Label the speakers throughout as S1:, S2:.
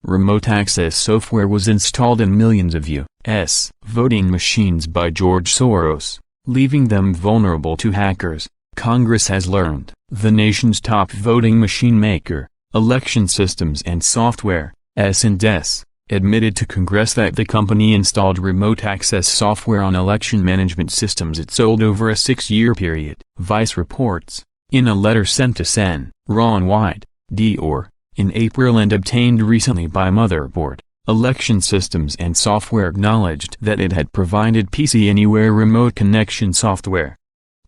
S1: Remote access software was installed in millions of U.S. voting machines by George Soros, leaving them vulnerable to hackers. Congress has learned. The nation's top voting machine maker, Election Systems and Software, ES&S, admitted to Congress that the company installed remote access software on election management systems it sold over a 6-year period. Vice reports, in a letter sent to Sen. Ron Wyden, D.O.R., in April and obtained recently by Motherboard, Election Systems and Software acknowledged that it had provided pcAnywhere remote connection software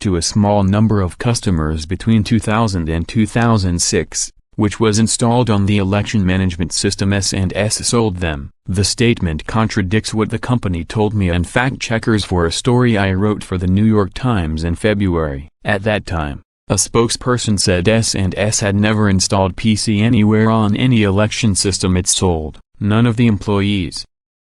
S1: to a small number of customers between 2000 and 2006, which was installed on the election management system ES&S sold them. The statement contradicts what the company told me and fact-checkers for a story I wrote for the New York Times in February. At that time, a spokesperson said ES&S had never installed pcAnywhere on any election system it sold. None of the employees,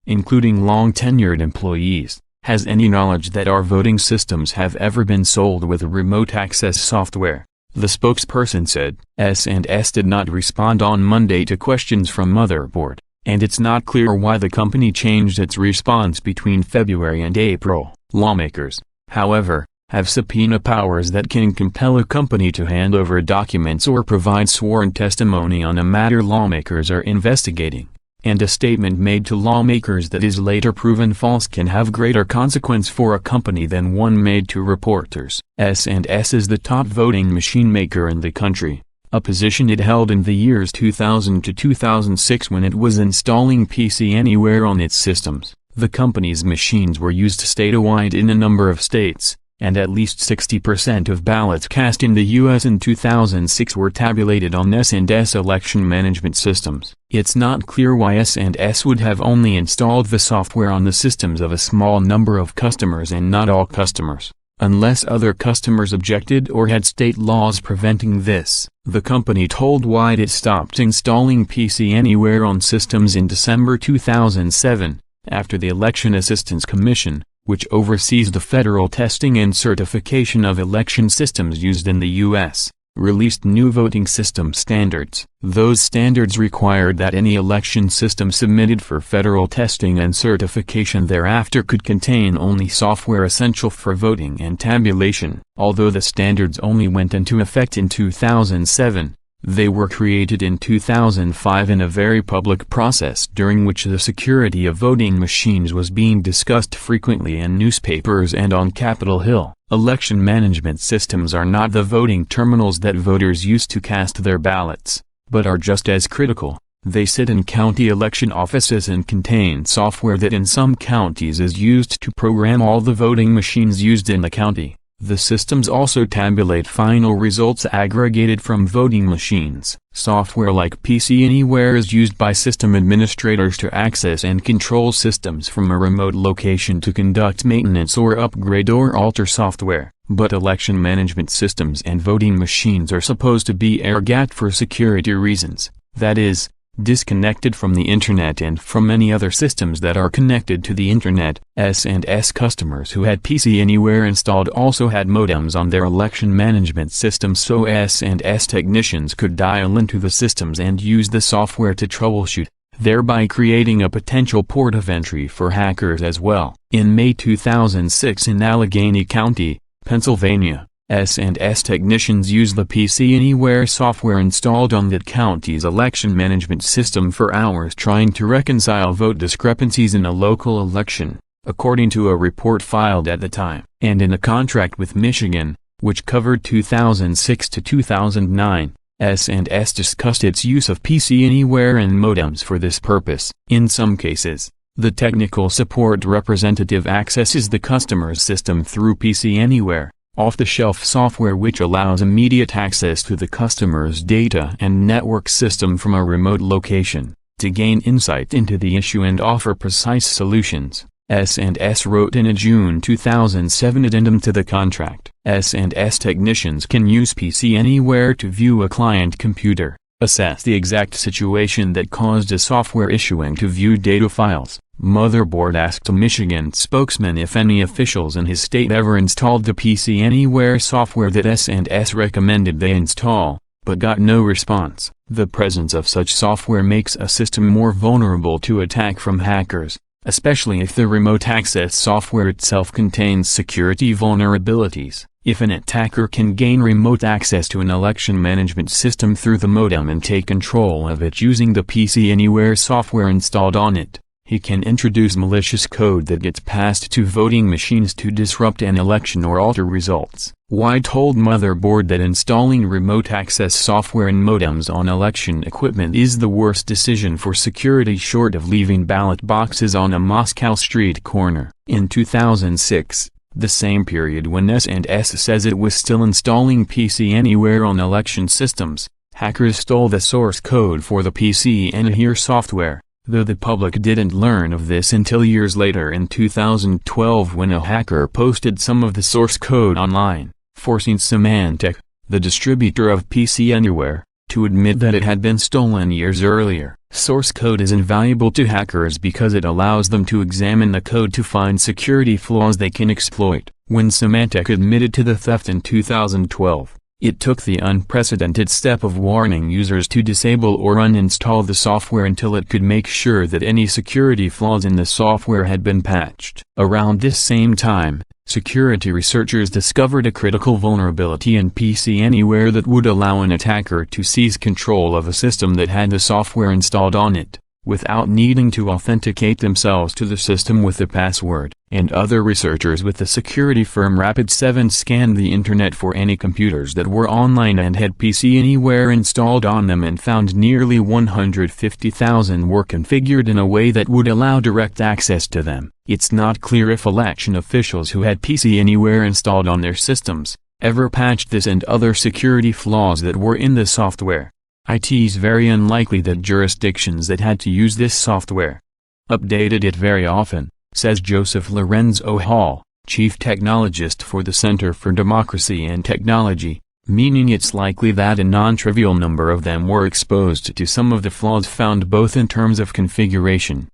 S1: including long-tenured employees, has any knowledge that our voting systems have ever been sold with remote access software, the spokesperson said. ES&S did not respond on Monday to questions from Motherboard, and it's not clear why the company changed its response between February and April. Lawmakers, however, have subpoena powers that can compel a company to hand over documents or provide sworn testimony on a matter lawmakers are investigating, and a statement made to lawmakers that is later proven false can have greater consequence for a company than one made to reporters. ES&S is the top voting machine maker in the country, a position it held in the years 2000 to 2006 when it was installing pcAnywhere on its systems. The company's machines were used statewide in a number of states, and at least 60% of ballots cast in the U.S. in 2006 were tabulated on ES&S election management systems. It's not clear why ES&S would have only installed the software on the systems of a small number of customers and not all customers, unless other customers objected or had state laws preventing this. The company told Wyden it stopped installing pcAnywhere on systems in December 2007, after the Election Assistance Commission, which oversees the federal testing and certification of election systems used in the U.S., released new voting system standards. Those standards required that any election system submitted for federal testing and certification thereafter could contain only software essential for voting and tabulation. Although the standards only went into effect in 2007, they were created in 2005 in a very public process during which the security of voting machines was being discussed frequently in newspapers and on Capitol Hill. Election management systems are not the voting terminals that voters use to cast their ballots, but are just as critical. They sit in county election offices and contain software that in some counties is used to program all the voting machines used in the county. The systems also tabulate final results aggregated from voting machines. Software like pcAnywhere is used by system administrators to access and control systems from a remote location to conduct maintenance or upgrade or alter software. But election management systems and voting machines are supposed to be air-gapped for security reasons, that is, disconnected from the Internet and from any other systems that are connected to the Internet. ES&S customers who had pcAnywhere installed also had modems on their election management systems, so ES&S technicians could dial into the systems and use the software to troubleshoot, thereby creating a potential port of entry for hackers as well. In May 2006 in Allegheny County, Pennsylvania, ES&S technicians used the pcAnywhere software installed on that county's election management system for hours trying to reconcile vote discrepancies in a local election, according to a report filed at the time. And in a contract with Michigan, which covered 2006 to 2009, ES&S discussed its use of pcAnywhere and modems for this purpose. In some cases, the technical support representative accesses the customer's system through pcAnywhere, off-the-shelf software which allows immediate access to the customer's data and network system from a remote location, to gain insight into the issue and offer precise solutions. ES&S wrote in a June 2007 addendum to the contract. ES&S technicians can use pcAnywhere to view a client computer, assess the exact situation that caused a software issue and to view data files. Motherboard asked a Michigan spokesman if any officials in his state ever installed the pcAnywhere software that ES&S recommended they install, but got no response. The presence of such software makes a system more vulnerable to attack from hackers, especially if the remote access software itself contains security vulnerabilities. If an attacker can gain remote access to an election management system through the modem and take control of it using the pcAnywhere software installed on it, he can introduce malicious code that gets passed to voting machines to disrupt an election or alter results. Wyden told Motherboard that installing remote access software and modems on election equipment is the worst decision for security short of leaving ballot boxes on a Moscow street corner. In 2006, the same period when ES&S says it was still installing pcAnywhere on election systems, hackers stole the source code for the pcAnywhere software, though the public didn't learn of this until years later in 2012 when a hacker posted some of the source code online, forcing Symantec, the distributor of pcAnywhere, to admit that it had been stolen years earlier. Source code is invaluable to hackers because it allows them to examine the code to find security flaws they can exploit. When Symantec admitted to the theft in 2012, it took the unprecedented step of warning users to disable or uninstall the software until it could make sure that any security flaws in the software had been patched. Around this same time, security researchers discovered a critical vulnerability in pcAnywhere that would allow an attacker to seize control of a system that had the software installed on it, without needing to authenticate themselves to the system with a password. And other researchers with the security firm Rapid7 scanned the internet for any computers that were online and had pcAnywhere installed on them and found nearly 150,000 were configured in a way that would allow direct access to them. It's not clear if election officials who had pcAnywhere installed on their systems ever patched this and other security flaws that were in the software. It's very unlikely that jurisdictions that had to use this software updated it very often, says Joseph Lorenzo Hall, chief technologist for the Center for Democracy and Technology, meaning it's likely that a non-trivial number of them were exposed to some of the flaws found both in terms of configuration,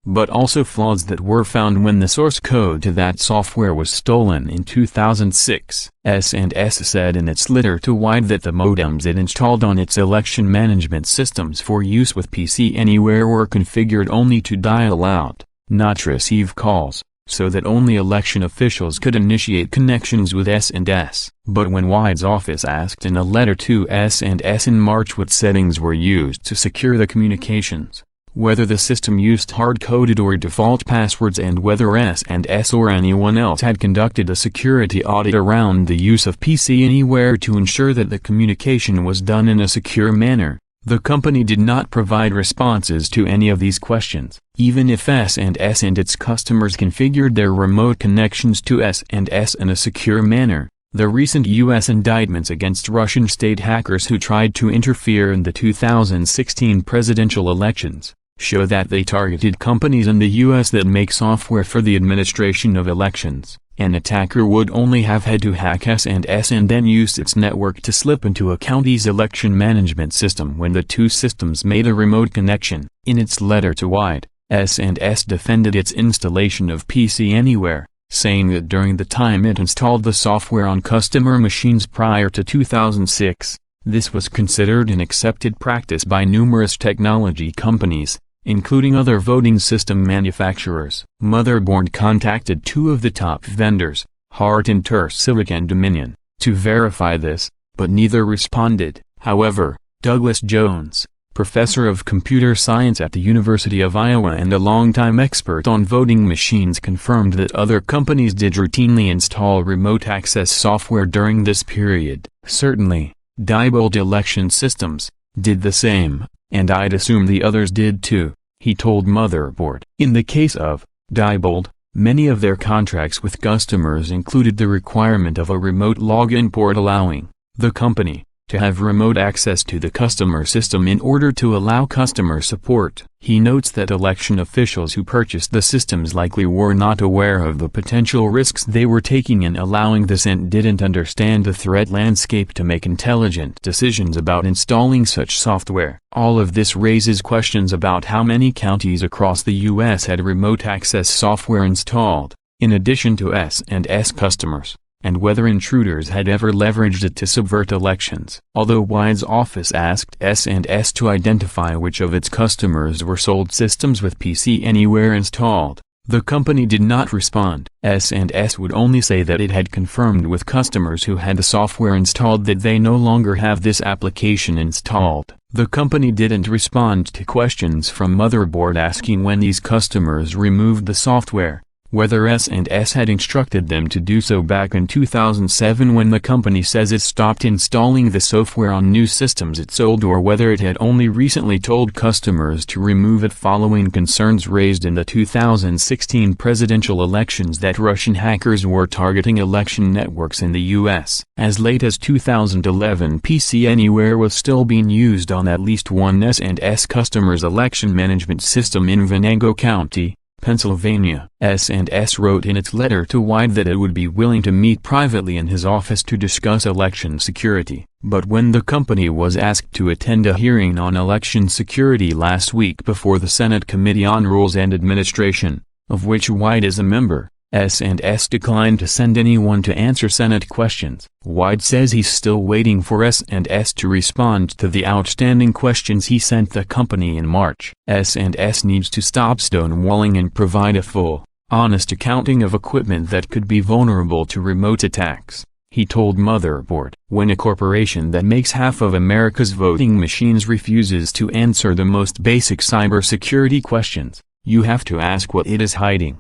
S1: but also flaws that were found when the source code to that software was stolen in 2006. ES&S said in its letter to Wyden that the modems it installed on its election management systems for use with pcAnywhere were configured only to dial out, not receive calls, so that only election officials could initiate connections with ES&S. But when Wyden's office asked in a letter to ES&S in March what settings were used to secure the communications, whether the system used hard-coded or default passwords and whether ES&S or anyone else had conducted a security audit around the use of pcAnywhere to ensure that the communication was done in a secure manner, the company did not provide responses to any of these questions. Even if ES&S and its customers configured their remote connections to ES&S in a secure manner, the recent U.S. indictments against Russian state hackers who tried to interfere in the 2016 presidential elections show that they targeted companies in the U.S. that make software for the administration of elections. An attacker would only have had to hack ES&S and then use its network to slip into a county's election management system when the two systems made a remote connection. In its letter to Wyden, ES&S defended its installation of pcAnywhere, saying that during the time it installed the software on customer machines prior to 2006, this was considered an accepted practice by numerous technology companies, including other voting system manufacturers. Motherboard contacted two of the top vendors, Hart and Civic and Dominion, to verify this, but neither responded. However, Douglas Jones, professor of computer science at the University of Iowa and a longtime expert on voting machines, confirmed that other companies did routinely install remote access software during this period. Certainly, Diebold Election Systems did the same, and I'd assume the others did too, he told Motherboard. In the case of Diebold, many of their contracts with customers included the requirement of a remote login port allowing the company to have remote access to the customer system in order to allow customer support. He notes that election officials who purchased the systems likely were not aware of the potential risks they were taking in allowing this and didn't understand the threat landscape to make intelligent decisions about installing such software. All of this raises questions about how many counties across the U.S. had remote access software installed, in addition to ES&S customers. and whether intruders had ever leveraged it to subvert elections. Although Wyden's office asked ES&S to identify which of its customers were sold systems with pcAnywhere installed, the company did not respond. ES&S would only say that it had confirmed with customers who had the software installed that they no longer have this application installed. The company didn't respond to questions from Motherboard asking when these customers removed the software, whether ES&S had instructed them to do so back in 2007 when the company says it stopped installing the software on new systems it sold, or whether it had only recently told customers to remove it following concerns raised in the 2016 presidential elections that Russian hackers were targeting election networks in the U.S. As late as 2011, pcAnywhere was still being used on at least one ES&S customer's election management system in Venango County, Pennsylvania. ES&S wrote in its letter to Wyden that it would be willing to meet privately in his office to discuss election security, but when the company was asked to attend a hearing on election security last week before the Senate Committee on Rules and Administration, of which Wyden is a member, ES&S declined to send anyone to answer Senate questions. Wyden says he's still waiting for ES&S to respond to the outstanding questions he sent the company in March. ES&S needs to stop stonewalling and provide a full, honest accounting of equipment that could be vulnerable to remote attacks, he told Motherboard. When a corporation that makes half of America's voting machines refuses to answer the most basic cybersecurity questions, you have to ask what it is hiding.